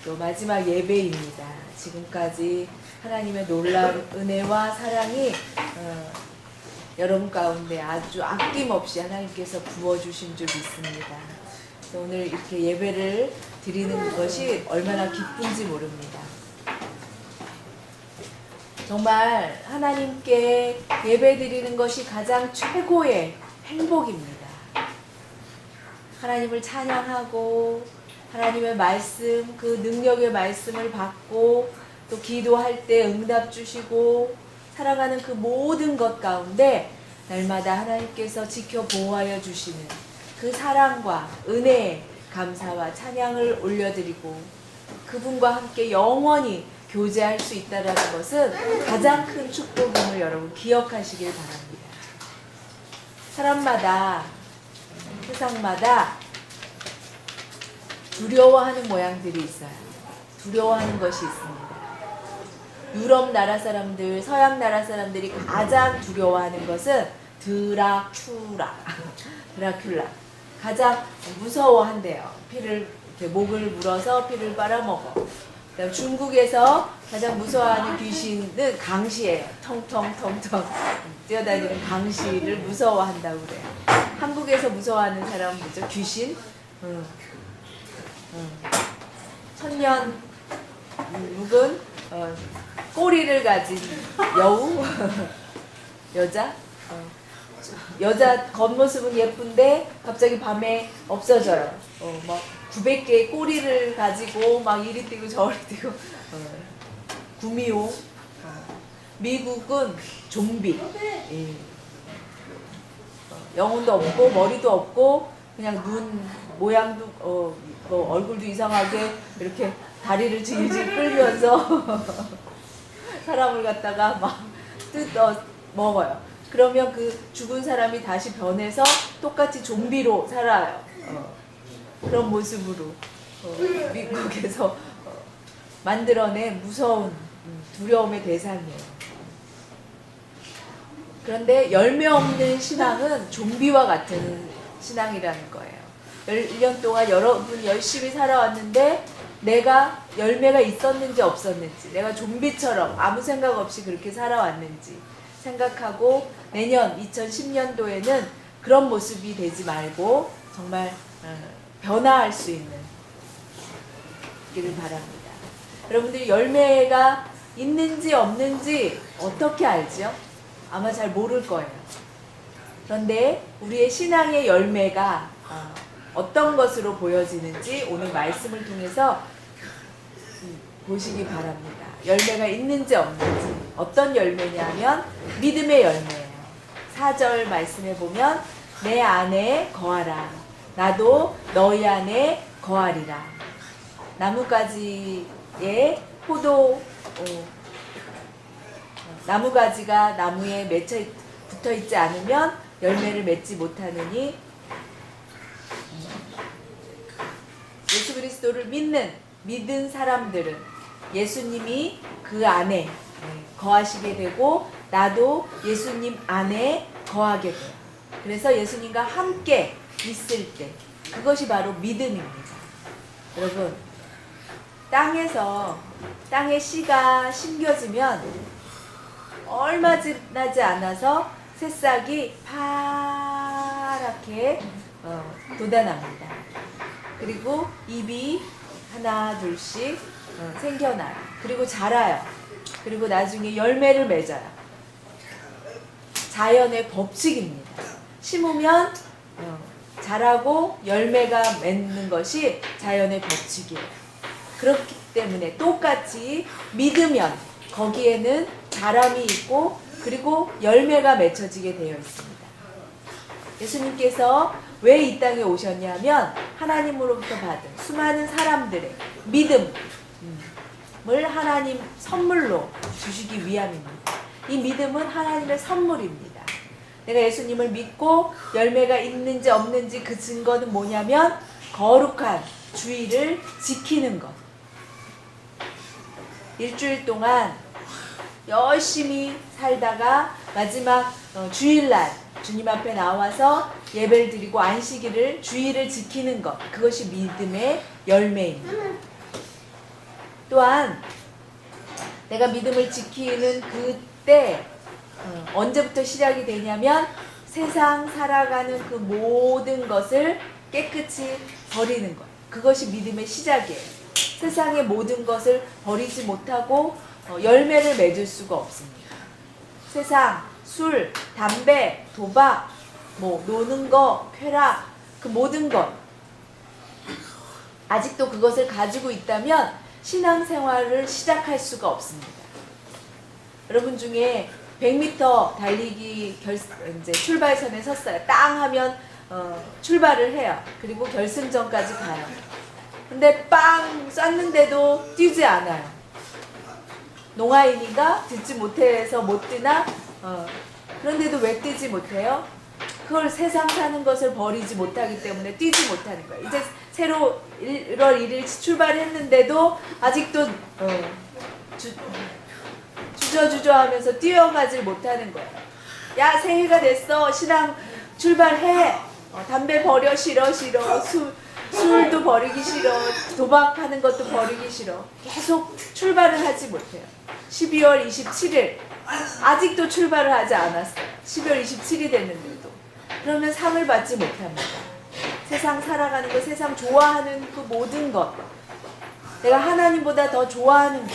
또 마지막 예배입니다. 지금까지 하나님의 놀라운 은혜와 사랑이 여러분 가운데 아주 아낌없이 하나님께서 부어주신 줄 믿습니다. 오늘 이렇게 예배를 드리는 것이 얼마나 기쁜지 모릅니다. 정말 하나님께 예배 드리는 것이 가장 최고의 행복입니다. 하나님을 찬양하고 하나님의 말씀, 그 능력의 말씀을 받고 또 기도할 때 응답 주시고 살아가는 그 모든 것 가운데 날마다 하나님께서 지켜 보호하여 주시는 그 사랑과 은혜에 감사와 찬양을 올려드리고 그분과 함께 영원히 교제할 수 있다는 것은 가장 큰 축복임을 여러분 기억하시길 바랍니다. 사람마다, 세상마다 두려워하는 모양들이 있어요. 두려워하는 것이 있습니다. 유럽 나라 사람들, 서양 나라 사람들이 가장 두려워하는 것은 드라큘라. 가장 무서워한대요. 피를 이렇게 목을 물어서 피를 빨아먹어. 그다음 중국에서 가장 무서워하는 귀신은 강시예요. 텅텅텅텅 뛰어다니는 강시를 무서워한다고 그래요. 한국에서 무서워하는 사람은 뭐죠? 귀신? 천년 묵은 꼬리를 가진 여우 여자 겉모습은 예쁜데 갑자기 밤에 없어져요. 막 900개의 꼬리를 가지고 막 이리 뛰고 저리 뛰고 구미호. 미국은 좀비. 영혼도 없고 머리도 없고 그냥 눈 모양도 얼굴도 이상하게 이렇게 다리를 질질 끌면서 사람을 갖다가 막 뜯어 먹어요. 그러면 그 죽은 사람이 다시 변해서 똑같이 좀비로 살아요. 그런 모습으로 미국에서 만들어낸 무서운 두려움의 대상이에요. 그런데 열매 없는 신앙은 좀비와 같은 신앙이라는 거예요. 1년 동안 여러분 열심히 살아왔는데 내가 열매가 있었는지 없었는지, 내가 좀비처럼 아무 생각 없이 그렇게 살아왔는지 생각하고 내년 2010년도에는 그런 모습이 되지 말고 정말 변화할 수 있는 길을 바랍니다. 여러분들이 열매가 있는지 없는지 어떻게 알죠? 아마 잘 모를 거예요. 그런데 우리의 신앙의 열매가 어떤 것으로 보여지는지 오늘 말씀을 통해서 보시기 바랍니다. 열매가 있는지 없는지. 어떤 열매냐면 믿음의 열매예요. 4절 말씀에 보면 내 안에 거하라. 나도 너희 안에 거하리라. 나무가지에 나무가지가 나무에 붙어 있지 않으면 열매를 맺지 못하느니 예수 그리스도를 믿은 사람들은 예수님이 그 안에 거하시게 되고 나도 예수님 안에 거하게 돼요. 그래서 예수님과 함께 있을 때 그것이 바로 믿음입니다. 여러분, 땅에 씨가 심겨지면 얼마 지나지 않아서 새싹이 파랗게 돋아납니다. 그리고 잎이 하나 둘씩 생겨나요. 그리고 자라요. 그리고 나중에 열매를 맺어요. 자연의 법칙입니다. 심으면 자라고 열매가 맺는 것이 자연의 법칙이에요. 그렇기 때문에 똑같이 믿으면 거기에는 자람이 있고 그리고 열매가 맺혀지게 되어 있습니다. 예수님께서 왜 이 땅에 오셨냐면 하나님으로부터 받은 수많은 사람들의 믿음을 하나님 선물로 주시기 위함입니다. 이 믿음은 하나님의 선물입니다. 내가 예수님을 믿고 열매가 있는지 없는지 그 증거는 뭐냐면 거룩한 주일을 지키는 것. 일주일 동안 열심히 살다가 마지막 주일날 주님 앞에 나와서 예배를 드리고 안식일을 주일을 지키는 것, 그것이 믿음의 열매입니다. 또한 내가 믿음을 지키는 그때 언제부터 시작이 되냐면 세상 살아가는 그 모든 것을 깨끗이 버리는 것. 그것이 믿음의 시작이에요. 세상의 모든 것을 버리지 못하고 열매를 맺을 수가 없습니다. 세상, 술, 담배, 도박, 노는 거, 쾌락, 그 모든 것. 아직도 그것을 가지고 있다면 신앙생활을 시작할 수가 없습니다. 여러분 중에 100m 달리기 이제 출발선에 섰어요. 땅 하면 출발을 해요. 그리고 결승전까지 가요. 근데 빵 쐈는데도 뛰지 않아요. 농아인이가 듣지 못해서 못 뛰나? 그런데도 왜 뛰지 못해요? 그걸 세상 사는 것을 버리지 못하기 때문에 뛰지 못하는 거예요. 이제 새로 1월 1일 출발했는데도 아직도 주저주저 하면서 뛰어가질 못하는 거예요. 야, 새해가 됐어. 신앙 출발해. 담배 버려. 싫어. 술도 버리기 싫어. 도박하는 것도 버리기 싫어. 계속 출발을 하지 못해요. 12월 27일 아직도 출발을 하지 않았어요. 12월 27일이 됐는데도. 그러면 상을 받지 못합니다. 세상 살아가는 것, 세상 좋아하는 그 모든 것, 내가 하나님보다 더 좋아하는 것,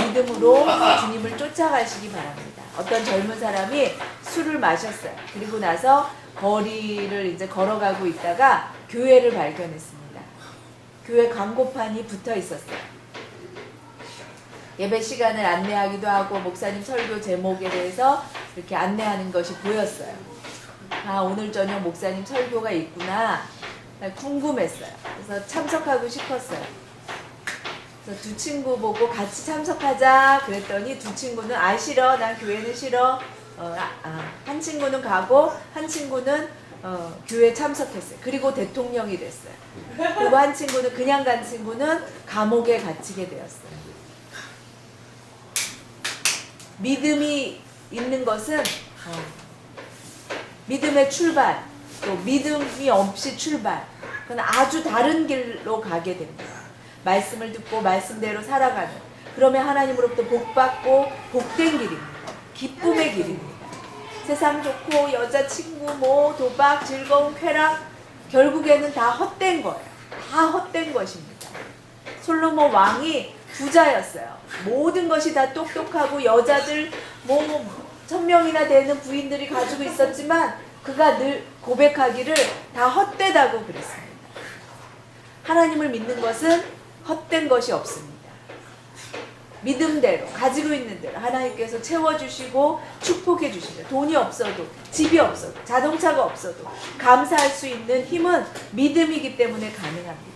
믿음으로 주님을 쫓아가시기 바랍니다. 어떤 젊은 사람이 술을 마셨어요. 그리고 나서 거리를 이제 걸어가고 있다가 교회를 발견했습니다. 교회 광고판이 붙어 있었어요. 예배 시간을 안내하기도 하고 목사님 설교 제목에 대해서 이렇게 안내하는 것이 보였어요. 아, 오늘 저녁 목사님 설교가 있구나. 궁금했어요. 그래서 참석하고 싶었어요. 그래서 두 친구 보고 같이 참석하자 그랬더니 두 친구는 싫어. 난 교회는 싫어. 한 친구는 가고 한 친구는 교회 참석했어요. 그리고 대통령이 됐어요. 그리고 한 친구는 그냥 간 친구는 감옥에 갇히게 되었어요. 믿음이 있는 것은 믿음의 출발, 또 믿음이 없이 출발, 그건 아주 다른 길로 가게 됩니다. 말씀을 듣고 말씀대로 살아가는, 그러면 하나님으로부터 복받고 복된 길입니다. 기쁨의 길입니다. 세상 좋고 여자친구, 도박, 즐거운 쾌락, 결국에는 다 헛된 거예요. 다 헛된 것입니다. 솔로몬 왕이 부자였어요. 모든 것이 다 똑똑하고 여자들 1000명이나 되는 부인들이 가지고 있었지만 그가 늘 고백하기를 다 헛되다고 그랬습니다. 하나님을 믿는 것은 헛된 것이 없습니다. 믿음대로 가지고 있는 대로 하나님께서 채워주시고 축복해 주십니다. 돈이 없어도, 집이 없어도, 자동차가 없어도 감사할 수 있는 힘은 믿음이기 때문에 가능합니다.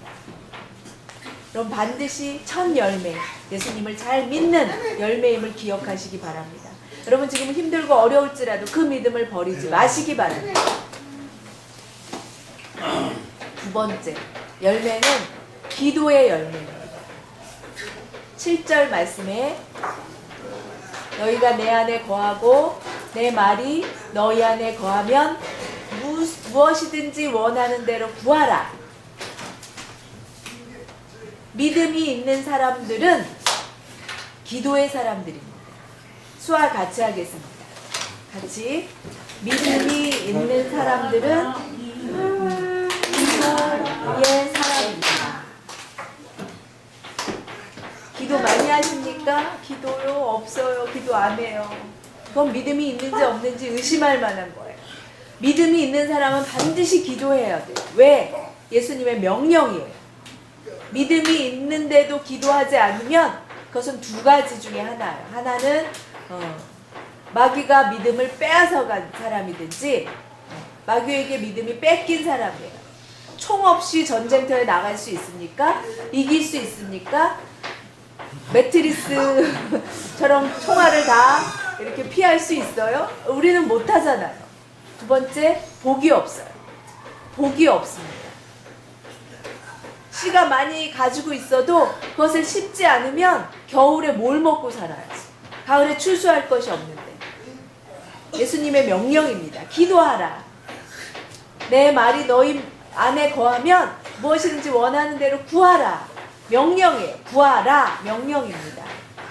그럼 반드시 첫 열매, 예수님을 잘 믿는 열매임을 기억하시기 바랍니다. 여러분 지금 힘들고 어려울지라도 그 믿음을 버리지 마시기 바랍니다. 두 번째, 열매는 기도의 열매입니다. 7절 말씀에 너희가 내 안에 거하고 내 말이 너희 안에 거하면 무엇이든지 원하는 대로 구하라. 믿음이 있는 사람들은 기도의 사람들입니다. 수화 같이 하겠습니다. 같이. 믿음이 있는 사람들은 기도의 사람입니다. 기도 많이 하십니까? 기도요? 없어요. 기도 안 해요. 그건 믿음이 있는지 없는지 의심할 만한 거예요. 믿음이 있는 사람은 반드시 기도해야 돼요. 왜? 예수님의 명령이에요. 믿음이 있는데도 기도하지 않으면 그것은 두 가지 중에 하나예요. 하나는 마귀가 믿음을 빼앗아간 사람이든지 마귀에게 믿음이 뺏긴 사람이에요. 총 없이 전쟁터에 나갈 수 있습니까? 이길 수 있습니까? 매트리스처럼 총알을 다 이렇게 피할 수 있어요? 우리는 못하잖아요. 두 번째, 복이 없어요. 복이 없습니다. 씨가 많이 가지고 있어도 그것을 심지 않으면 겨울에 뭘 먹고 살아요? 가을에 추수할 것이 없는데. 예수님의 명령입니다. 기도하라. 내 말이 너희 안에 거하면 무엇이든지 원하는 대로 구하라. 명령이에요. 구하라 명령입니다.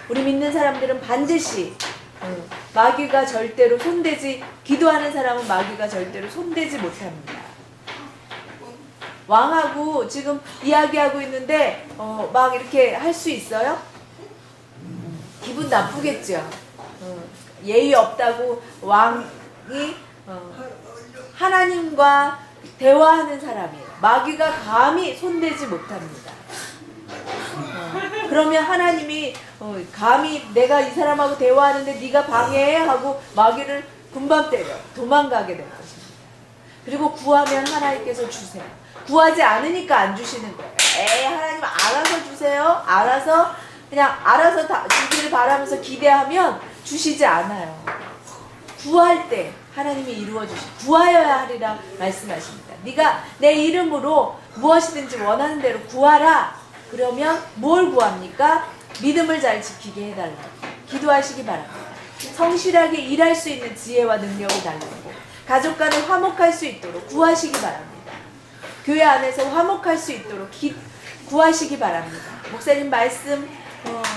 우리 믿는 사람들은 반드시 마귀가 절대로 손대지, 기도하는 사람은 마귀가 절대로 손대지 못합니다. 왕하고 지금 이야기하고 있는데 막 이렇게 할 수 있어요? 기분 나쁘겠죠. 예의 없다고 왕이 하나님과 대화하는 사람이에요. 마귀가 감히 손대지 못합니다. 그러면 하나님이 감히 내가 이 사람하고 대화하는데 네가 방해해 하고 마귀를 금방 때려 도망가게 될 것입니다. 그리고 구하면 하나님께서 주세요. 구하지 않으니까 안 주시는 거예요. 에이 하나님 알아서 주세요. 알아서 다 주기를 바라면서 기대하면 주시지 않아요. 구할 때 하나님이 이루어 구하여야 하리라 말씀하십니다. 네가 내 이름으로 무엇이든지 원하는 대로 구하라. 그러면 뭘 구합니까? 믿음을 잘 지키게 해달라고 기도하시기 바랍니다. 성실하게 일할 수 있는 지혜와 능력을 달라고, 가족 간에 화목할 수 있도록 구하시기 바랍니다. 교회 안에서 화목할 수 있도록 구하시기 바랍니다. 목사님 말씀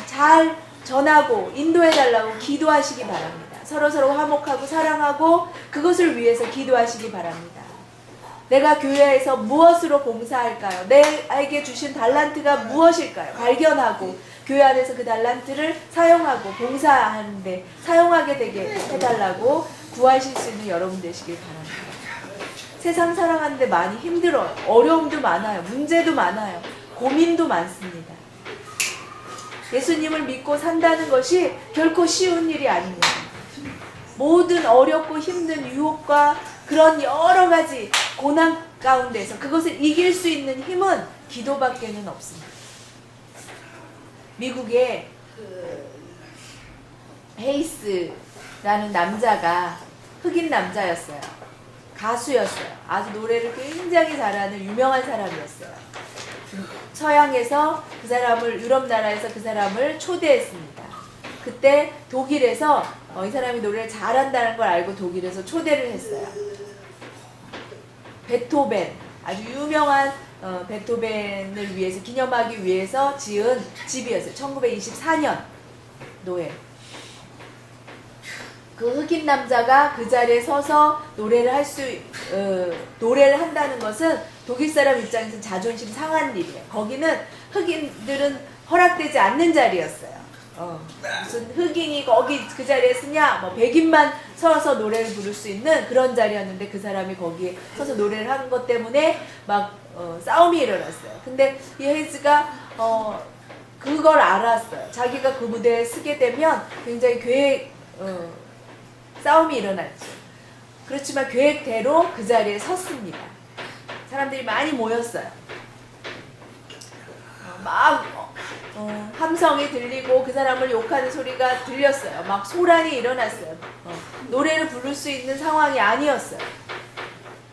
잘 전하고 인도해달라고 기도하시기 바랍니다. 서로서로 화목하고 사랑하고 그것을 위해서 기도하시기 바랍니다. 내가 교회에서 무엇으로 봉사할까요? 내게 주신 달란트가 무엇일까요? 발견하고 교회 안에서 그 달란트를 사용하고 봉사하는데 사용하게 되게 해달라고 구하실 수 있는 여러분 되시길 바랍니다. 세상 살아가는데 많이 힘들어요. 어려움도 많아요. 문제도 많아요. 고민도 많습니다. 예수님을 믿고 산다는 것이 결코 쉬운 일이 아닙니다. 모든 어렵고 힘든 유혹과 그런 여러 가지 고난 가운데서 그것을 이길 수 있는 힘은 기도밖에는 없습니다. 미국의 헤이스라는 남자가 흑인 남자였어요. 가수였어요. 아주 노래를 굉장히 잘하는 유명한 사람이었어요. 서양에서 그 사람을, 유럽 나라에서 그 사람을 초대했습니다. 그때 독일에서 이 사람이 노래를 잘한다는 걸 알고 독일에서 초대를 했어요. 베토벤, 아주 유명한 베토벤을 위해서 기념하기 위해서 지은 집이었어요. 1924년 노예. 그 흑인 남자가 그 자리에 서서 노래를 노래를 한다는 것은 독일 사람 입장에서는 자존심 상한 일이에요. 거기는 흑인들은 허락되지 않는 자리였어요. 무슨 흑인이 거기 그 자리에 쓰냐, 뭐 백인만 서서 노래를 부를 수 있는 그런 자리였는데 그 사람이 거기에 서서 노래를 하는 것 때문에 막 싸움이 일어났어요. 근데 이 헤이즈가 그걸 알았어요. 자기가 그 무대에 서게 되면 굉장히 싸움이 일어났죠. 그렇지만 계획대로 그 자리에 섰습니다. 사람들이 많이 모였어요. 함성이 들리고 그 사람을 욕하는 소리가 들렸어요. 막 소란이 일어났어요. 노래를 부를 수 있는 상황이 아니었어요.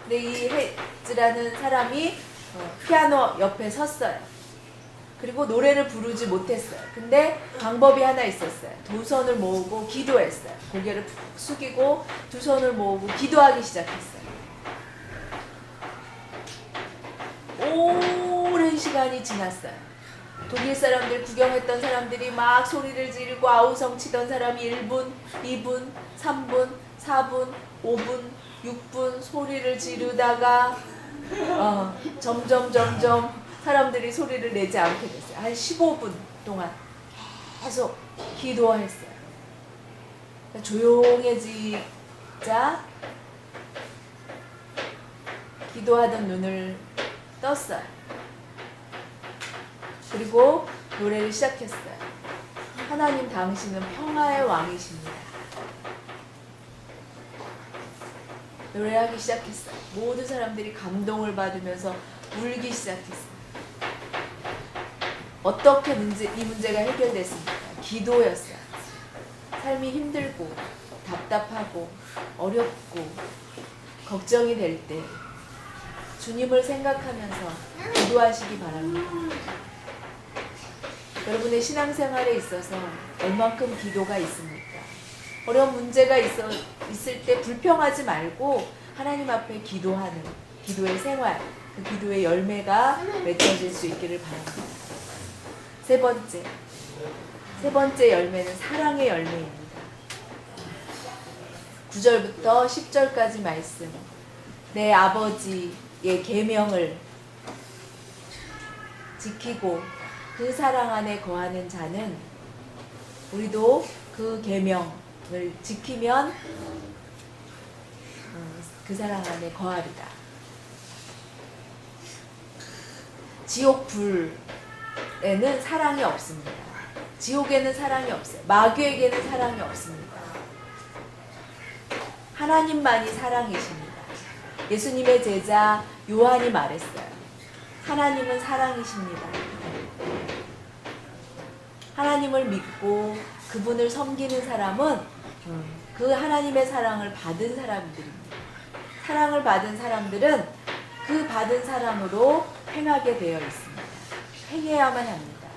근데 이 헤이즈라는 사람이 피아노 옆에 섰어요. 그리고 노래를 부르지 못했어요. 근데 방법이 하나 있었어요. 두 손을 모으고 기도했어요. 고개를 푹 숙이고 두 손을 모으고 기도하기 시작했어요. 오랜 시간이 지났어요. 독일 사람들, 구경했던 사람들이 막 소리를 지르고 아우성 치던 사람이 1분, 2분, 3분, 4분, 5분, 6분 소리를 지르다가 점점 사람들이 소리를 내지 않게 됐어요. 한 15분 동안 계속 기도했어요. 조용해지자 기도하던 눈을 떴어요. 그리고 노래를 시작했어요. 하나님 당신은 평화의 왕이십니다. 노래하기 시작했어요. 모든 사람들이 감동을 받으면서 울기 시작했어요. 어떻게 이 문제가 해결됐습니까? 기도였어요. 삶이 힘들고 답답하고 어렵고 걱정이 될 때 주님을 생각하면서 기도하시기 바랍니다. 여러분의 신앙생활에 있어서 얼만큼 기도가 있습니까? 어려운 문제가 있을 때 불평하지 말고 하나님 앞에 기도하는 기도의 생활, 그 기도의 열매가 맺혀질 수 있기를 바랍니다. 세 번째 열매는 사랑의 열매입니다. 9절부터 10절까지 말씀. 내 아버지의 계명을 지키고 그 사랑 안에 거하는 자는, 우리도 그 계명을 지키면 그 사랑 안에 거하리라. 지옥 불에는 사랑이 없습니다. 지옥에는 사랑이 없어요. 마귀에게는 사랑이 없습니다. 하나님만이 사랑이십니다. 예수님의 제자 요한이 말했어요. 하나님은 사랑이십니다. 하나님을 믿고 그분을 섬기는 사람은 그 하나님의 사랑을 받은 사람들입니다. 사랑을 받은 사람들은 그 받은 사랑으로 행하게 되어 있습니다. 행해야만 합니다.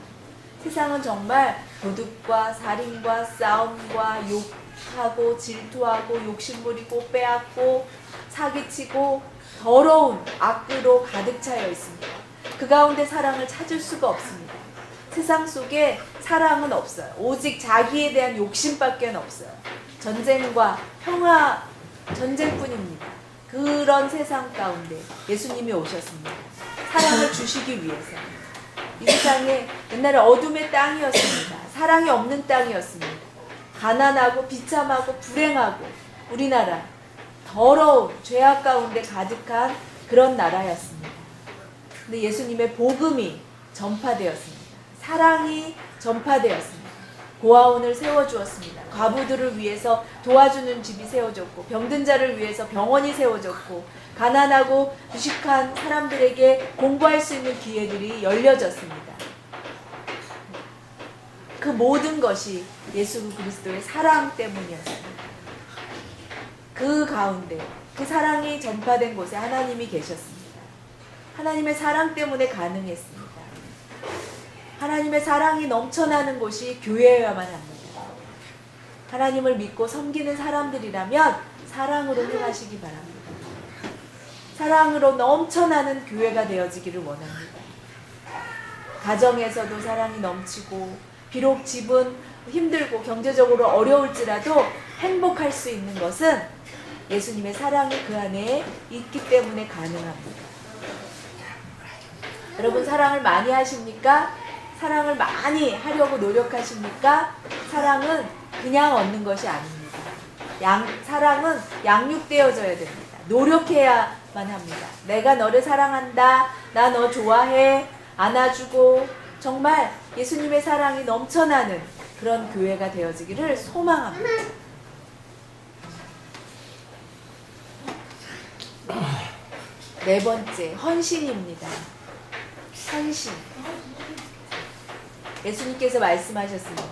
세상은 정말 도둑과 살인과 싸움과 욕하고 질투하고 욕심부리고 빼앗고 사기치고 더러운 악으로 가득 차여 있습니다. 그 가운데 사랑을 찾을 수가 없습니다. 세상 속에 사랑은 없어요. 오직 자기에 대한 욕심밖에 없어요. 전쟁과 평화, 전쟁뿐입니다. 그런 세상 가운데 예수님이 오셨습니다. 사랑을 주시기 위해서. 이 세상에 옛날에 어둠의 땅이었습니다. 사랑이 없는 땅이었습니다. 가난하고 비참하고 불행하고 우리나라 더러운 죄악 가운데 가득한 그런 나라였습니다. 근데 예수님의 복음이 전파되었습니다. 사랑이 전파되었습니다. 고아원을 세워주었습니다. 과부들을 위해서 도와주는 집이 세워졌고, 병든 자를 위해서 병원이 세워졌고, 가난하고 부식한 사람들에게 공부할 수 있는 기회들이 열려졌습니다. 그 모든 것이 예수 그리스도의 사랑 때문이었습니다. 그 가운데, 그 사랑이 전파된 곳에 하나님이 계셨습니다. 하나님의 사랑 때문에 가능했습니다. 하나님의 사랑이 넘쳐나는 곳이 교회여야만 합니다. 하나님을 믿고 섬기는 사람들이라면 사랑으로 행하시기 바랍니다. 사랑으로 넘쳐나는 교회가 되어지기를 원합니다. 가정에서도 사랑이 넘치고, 비록 집은 힘들고 경제적으로 어려울지라도 행복할 수 있는 것은 예수님의 사랑이 그 안에 있기 때문에 가능합니다. 여러분, 사랑을 많이 하십니까? 사랑을 많이 하려고 노력하십니까? 사랑은 그냥 얻는 것이 아닙니다. 사랑은 양육되어져야 됩니다. 노력해야만 합니다. 내가 너를 사랑한다. 나 너 좋아해. 안아주고, 정말 예수님의 사랑이 넘쳐나는 그런 교회가 되어지기를 소망합니다. 네 번째, 헌신입니다. 헌신. 예수님께서 말씀하셨습니다.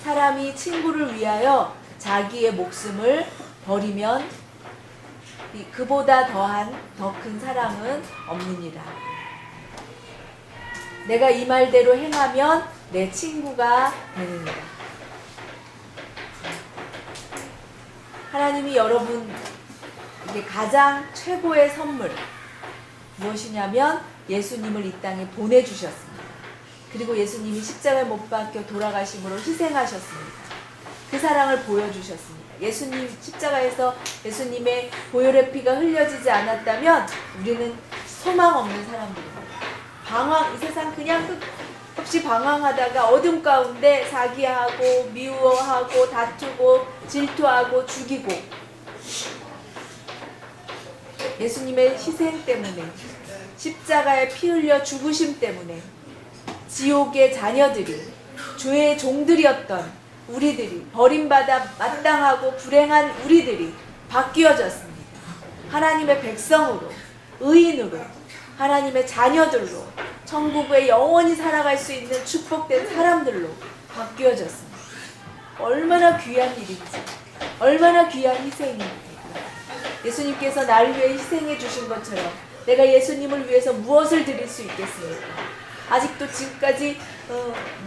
사람이 친구를 위하여 자기의 목숨을 버리면 그보다 더 큰 사랑은 없느니라. 내가 이 말대로 행하면 내 친구가 되느니라. 하나님이 여러분에게 가장 최고의 선물 무엇이냐면 예수님을 이 땅에 보내주셨습니다. 그리고 예수님이 십자가에 못 박혀 돌아가심으로 희생하셨습니다. 그 사랑을 보여주셨습니다. 예수님 십자가에서 예수님의 보혈의 피가 흘려지지 않았다면 우리는 소망 없는 사람들입니다. 이 세상 그냥 끝없이 방황하다가 어둠 가운데 사기하고 미워하고 다투고 질투하고 죽이고, 예수님의 희생 때문에, 십자가에 피 흘려 죽으심 때문에 지옥의 자녀들이, 죄의 종들이었던 우리들이, 버림받아 마땅하고 불행한 우리들이 바뀌어졌습니다. 하나님의 백성으로, 의인으로, 하나님의 자녀들로, 천국에 영원히 살아갈 수 있는 축복된 사람들로 바뀌어졌습니다. 얼마나 귀한 일인지, 얼마나 귀한 희생인지. 예수님께서 나를 위해 희생해 주신 것처럼 내가 예수님을 위해서 무엇을 드릴 수 있겠습니까? 아직도 지금까지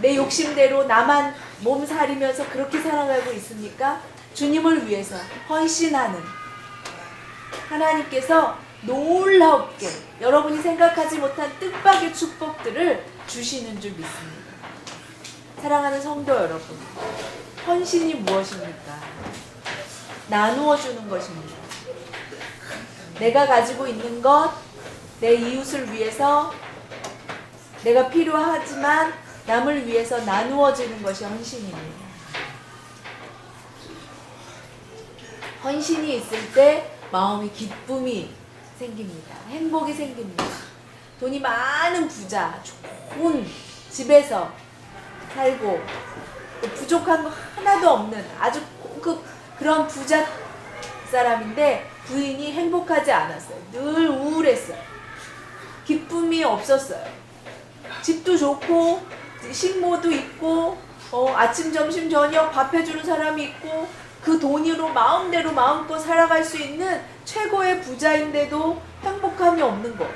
내 욕심대로 나만 몸살이면서 그렇게 살아가고 있습니까? 주님을 위해서 헌신하는 하나님께서 놀랍게 여러분이 생각하지 못한 뜻밖의 축복들을 주시는 줄 믿습니다. 사랑하는 성도 여러분, 헌신이 무엇입니까? 나누어 주는 것입니다. 내가 가지고 있는 것, 내 이웃을 위해서 내가 필요하지만 남을 위해서 나누어 주는 것이 헌신입니다. 헌신이 있을 때 마음이 기쁨이 생깁니다. 행복이 생깁니다. 돈이 많은 부자, 좋은 집에서 살고 부족한 거 하나도 없는 아주 그런 부자 사람인데 부인이 행복하지 않았어요. 늘 우울했어요. 기쁨이 없었어요. 집도 좋고 식모도 있고 아침 점심 저녁 밥 해주는 사람이 있고 그 돈으로 마음대로 마음껏 살아갈 수 있는 최고의 부자인데도 행복함이 없는 거.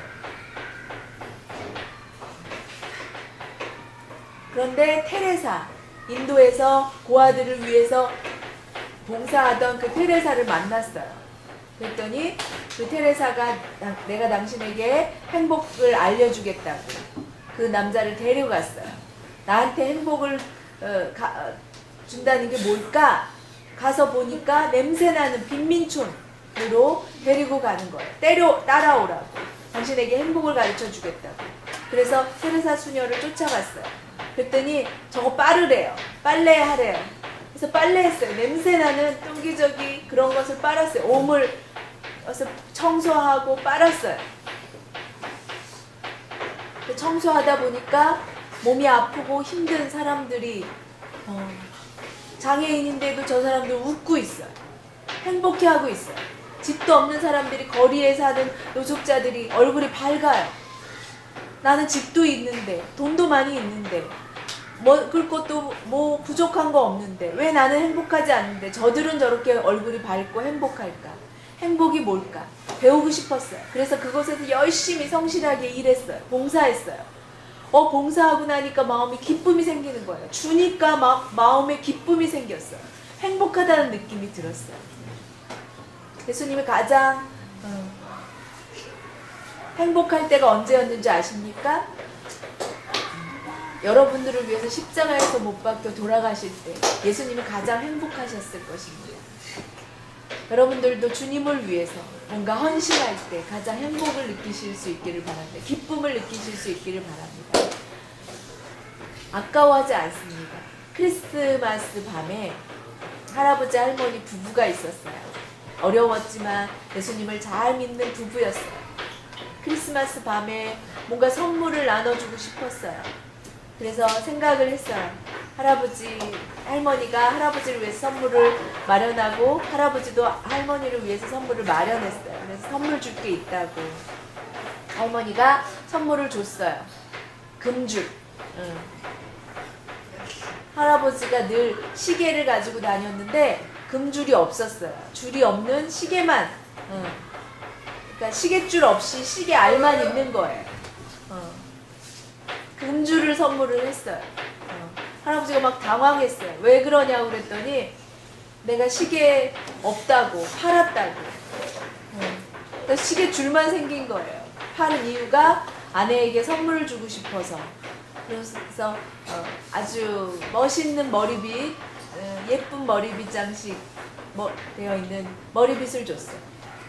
그런데 테레사, 인도에서 고아들을 위해서 봉사하던 그 테레사를 만났어요. 그랬더니 그 테레사가 내가 당신에게 행복을 알려주겠다고 그 남자를 데려갔어요. 나한테 행복을 준다는 게 뭘까? 가서 보니까 냄새나는 빈민촌으로 데리고 가는 거예요. 따라오라고. 당신에게 행복을 가르쳐 주겠다고. 그래서 테레사 수녀를 쫓아갔어요. 그랬더니 저거 빠르래요. 빨래하래요. 그래서 빨래했어요. 냄새나는 똥기저기 그런 것을 빨았어요. 오물 청소하고 빨았어요. 청소하다 보니까 몸이 아프고 힘든 사람들이 장애인인데도 저 사람들 웃고 있어요. 행복해하고 있어요. 집도 없는 사람들이 거리에 사는 노숙자들이 얼굴이 밝아요. 나는 집도 있는데 돈도 많이 있는데 먹을 것도 뭐 부족한 거 없는데 왜 나는 행복하지 않는데 저들은 저렇게 얼굴이 밝고 행복할까? 행복이 뭘까? 배우고 싶었어요. 그래서 그곳에서 열심히 성실하게 일했어요. 봉사했어요. 봉사하고 나니까 마음이 기쁨이 생기는 거예요. 주니까 마음에 기쁨이 생겼어요. 행복하다는 느낌이 들었어요. 예수님이 가장 행복할 때가 언제였는지 아십니까? 여러분들을 위해서 십자가에서 못 박혀 돌아가실 때 예수님이 가장 행복하셨을 것입니다. 여러분들도 주님을 위해서 뭔가 헌신할 때 가장 행복을 느끼실 수 있기를 바랍니다. 기쁨을 느끼실 수 있기를 바랍니다. 아까워하지 않습니다. 크리스마스 밤에 할아버지 할머니 부부가 있었어요. 어려웠지만 예수님을 잘 믿는 부부였어요. 크리스마스 밤에 뭔가 선물을 나눠주고 싶었어요. 그래서 생각을 했어요. 할머니가 할아버지를 위해서 선물을 마련하고 할아버지도 할머니를 위해서 선물을 마련했어요. 그래서 선물 줄 게 있다고 할머니가 선물을 줬어요. 금줄. 할아버지가 늘 시계를 가지고 다녔는데 금줄이 없었어요. 줄이 없는 시계만. 그러니까 시계줄 없이 시계 알만 있는 거예요. 금줄을 선물을 했어요. 할아버지가 막 당황했어요. 왜 그러냐고 그랬더니 내가 시계 없다고 팔았다고. 그래서 시계줄만 생긴 거예요. 파는 이유가 아내에게 선물을 주고 싶어서. 그래서 아주 멋있는 머리빗, 예쁜 머리빗 장식 되어 있는 머리빗을 줬어요.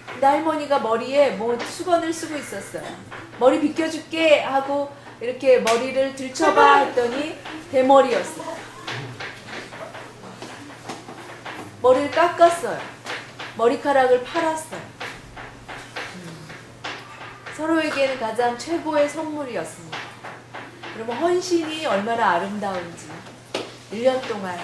근데 할머니가 머리에 수건을 쓰고 있었어요. 머리 빗겨줄게 하고 이렇게 머리를 들쳐봐 했더니 대머리였어요. 머리를 깎았어요. 머리카락을 팔았어요. 서로에게는 가장 최고의 선물이었습니다. 여러분 헌신이 얼마나 아름다운지 1년 동안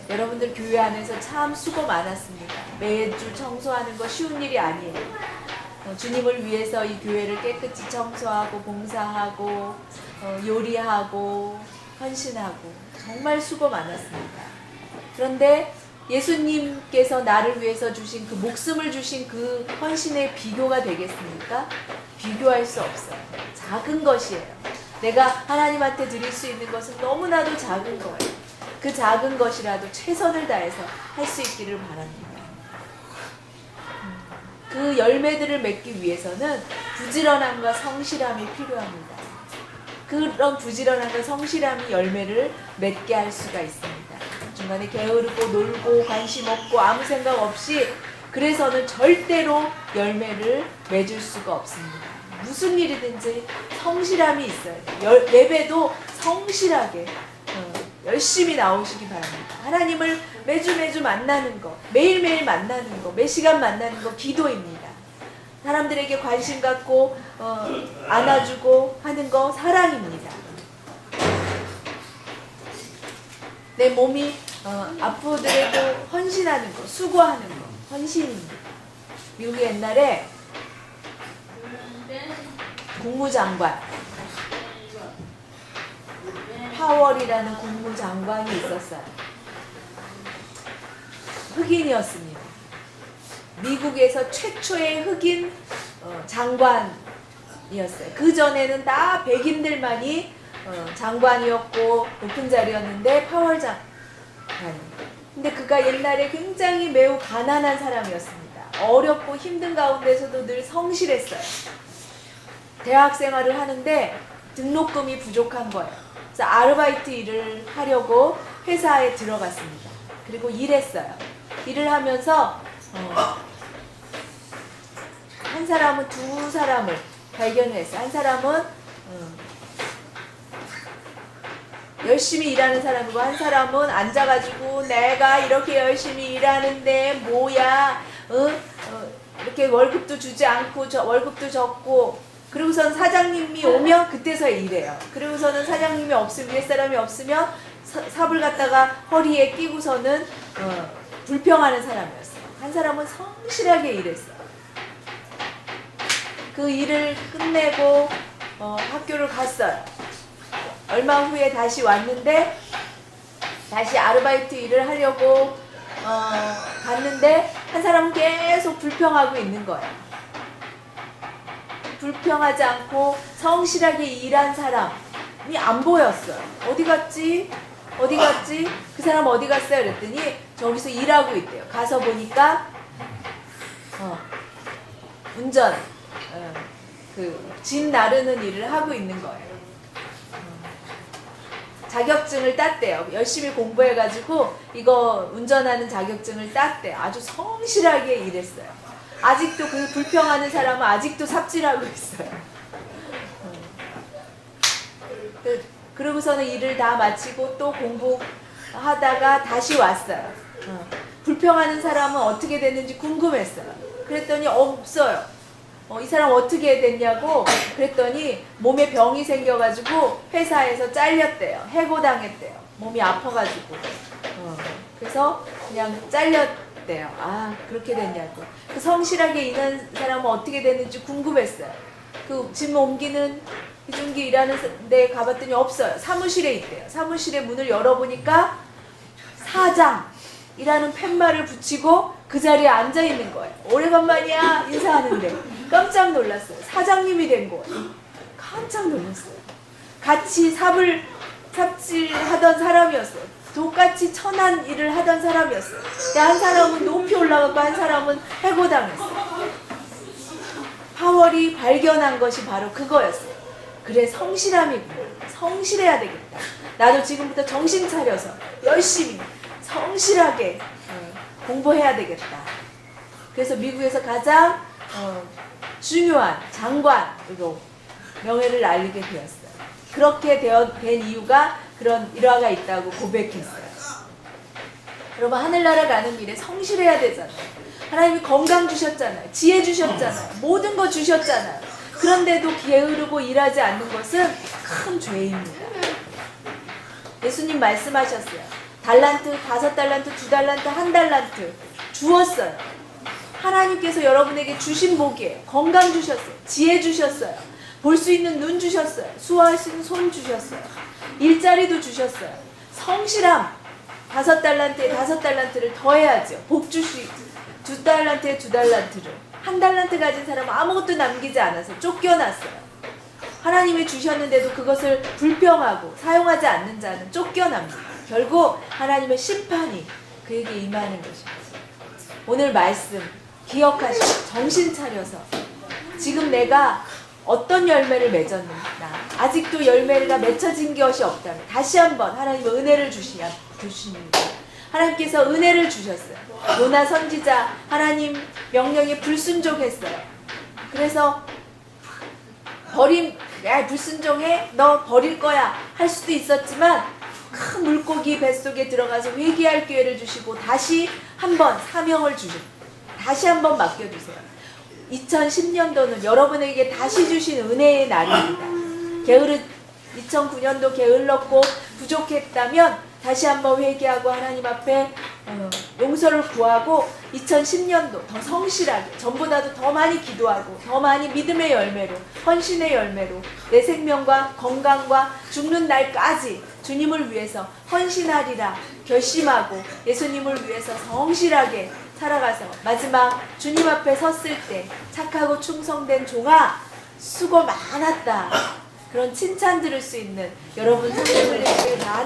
여러분들 교회 안에서 참 수고 많았습니다. 매주 청소하는 거 쉬운 일이 아니에요. 주님을 위해서 이 교회를 깨끗이 청소하고 봉사하고 요리하고 헌신하고 정말 수고 많았습니다. 그런데 예수님께서 나를 위해서 주신 그 목숨을 주신 그 헌신의 비교가 되겠습니까? 비교할 수 없어요. 작은 것이에요. 내가 하나님한테 드릴 수 있는 것은 너무나도 작은 거예요. 그 작은 것이라도 최선을 다해서 할 수 있기를 바랍니다. 그 열매들을 맺기 위해서는 부지런함과 성실함이 필요합니다. 그런 부지런함과 성실함이 열매를 맺게 할 수가 있습니다. 중간에 게으르고 놀고 관심 없고 아무 생각 없이 그래서는 절대로 열매를 맺을 수가 없습니다. 무슨 일이든지 성실함이 있어야 돼요. 예배도 성실하게 열심히 나오시기 바랍니다. 하나님을 매주 만나는 거, 매일매일 만나는 거, 매 시간 만나는 거 기도입니다. 사람들에게 관심 갖고 안아주고 하는 거 사랑입니다. 내 몸이 아프더라도 헌신하는 거, 수고하는 거, 헌신입니다. 미국에 옛날에 국무장관 파월이라는 국무장관이 있었어요. 흑인이었습니다. 미국에서 최초의 흑인 장관이었어요. 그 전에는 다 백인들만이 장관이었고 높은 자리였는데 파월 장관. 근데 그가 옛날에 굉장히 매우 가난한 사람이었습니다. 어렵고 힘든 가운데서도 늘 성실했어요. 대학 생활을 하는데 등록금이 부족한 거예요. 그래서 아르바이트 일을 하려고 회사에 들어갔습니다. 그리고 일했어요. 일을 하면서 한 사람은 두 사람을 발견했어요. 한 사람은 열심히 일하는 사람이고 한 사람은 앉아가지고 내가 이렇게 열심히 일하는데 뭐야 이렇게 월급도 주지 않고 월급도 적고 그리고선 사장님이 오면 그때서 일해요. 그리고서는 사장님이 없으면 윗사람이 없으면 삽을 갖다가 허리에 끼고서는 불평하는 사람이었어요. 한 사람은 성실하게 일했어요. 그 일을 끝내고 학교를 갔어요. 얼마 후에 다시 왔는데 다시 아르바이트 일을 하려고 갔는데 한 사람은 계속 불평하고 있는 거예요. 불평하지 않고 성실하게 일한 사람이 안 보였어요. 어디 갔지? 어디 갔지? 그 사람 어디 갔어요? 그랬더니 저기서 일하고 있대요. 가서 보니까 운전 그 짐 나르는 일을 하고 있는 거예요. 자격증을 땄대요. 열심히 공부해가지고 이거 운전하는 자격증을 땄대요. 아주 성실하게 일했어요. 아직도 그 불평하는 사람은 아직도 삽질하고 있어요. 그러고서는 일을 다 마치고 또 공부하다가 다시 왔어요. 불평하는 사람은 어떻게 됐는지 궁금했어요. 그랬더니 없어요. 이 사람 어떻게 됐냐고 그랬더니 몸에 병이 생겨가지고 회사에서 잘렸대요. 해고당했대요. 몸이 아파가지고. 그래서 그냥 잘렸대요. 아, 그렇게 됐냐고. 그 성실하게 일하는 사람은 어떻게 됐는지 궁금했어요. 그 짐 옮기는 이중기 일하는 데 가봤더니 없어요. 사무실에 있대요. 사무실에 문을 열어보니까 사장이라는 팻말을 붙이고 그 자리에 앉아 있는 거예요. 오래간만이야 인사하는데 깜짝 놀랐어요. 사장님이 된 거예요. 깜짝 놀랐어요. 같이 삽질하던 사람이었어요. 똑같이 천한 일을 하던 사람이었어요. 한 사람은 높이 올라가고 한 사람은 해고당했어요. 파월이 발견한 것이 바로 그거였어요. 그래, 성실함이구나. 성실해야 되겠다. 나도 지금부터 정신 차려서 열심히 성실하게 공부해야 되겠다. 그래서 미국에서 가장 중요한 장관으로 명예를 날리게 되었어요. 그렇게 된 이유가 그런 일화가 있다고 고백했어요. 여러분, 하늘나라 가는 길에 성실해야 되잖아요. 하나님이 건강 주셨잖아요. 지혜 주셨잖아요. 모든 거 주셨잖아요. 그런데도 게으르고 일하지 않는 것은 큰 죄입니다. 예수님 말씀하셨어요. 달란트, 5달란트, 2달란트, 1달란트 주었어요. 하나님께서 여러분에게 주신 복이에요. 건강 주셨어요. 지혜 주셨어요. 볼 수 있는 눈 주셨어요. 수화할 수 있는 손 주셨어요. 일자리도 주셨어요. 성실함, 5달란트에 5달란트를 더해야죠. 복 주시 2달란트에 2달란트를. 1달란트 가진 사람은 아무것도 남기지 않아서 쫓겨났어요. 하나님이 주셨는데도 그것을 불평하고 사용하지 않는 자는 쫓겨납니다. 결국 하나님의 심판이 그에게 임하는 것입니다. 오늘 말씀 기억하시고 정신 차려서 지금 내가 어떤 열매를 맺었는가, 아직도 열매가 맺혀진 것이 없다면 다시 한번 하나님은 은혜를 주십니다. 하나님께서 은혜를 주셨어요. 요나 선지자 하나님 명령에 불순종했어요. 그래서 불순종해, 너 버릴 거야 할 수도 있었지만 큰 물고기 뱃속에 들어가서 회개할 기회를 주시고 다시 한번 사명을 주시고 다시 한번 맡겨주세요. 2010년도는 여러분에게 다시 주신 은혜의 날입니다. 2009년도 게을렀고 부족했다면 다시 한번 회개하고 하나님 앞에 용서를 구하고 2010년도 더 성실하게 전보다도 더 많이 기도하고 더 많이 믿음의 열매로 헌신의 열매로 내 생명과 건강과 죽는 날까지 주님을 위해서 헌신하리라 결심하고 예수님을 위해서 성실하게 살아가서 마지막 주님 앞에 섰을 때 착하고 충성된 종아 수고 많았다 그런 칭찬 들을 수 있는 여러분 손을 흘리시길 바랍니다.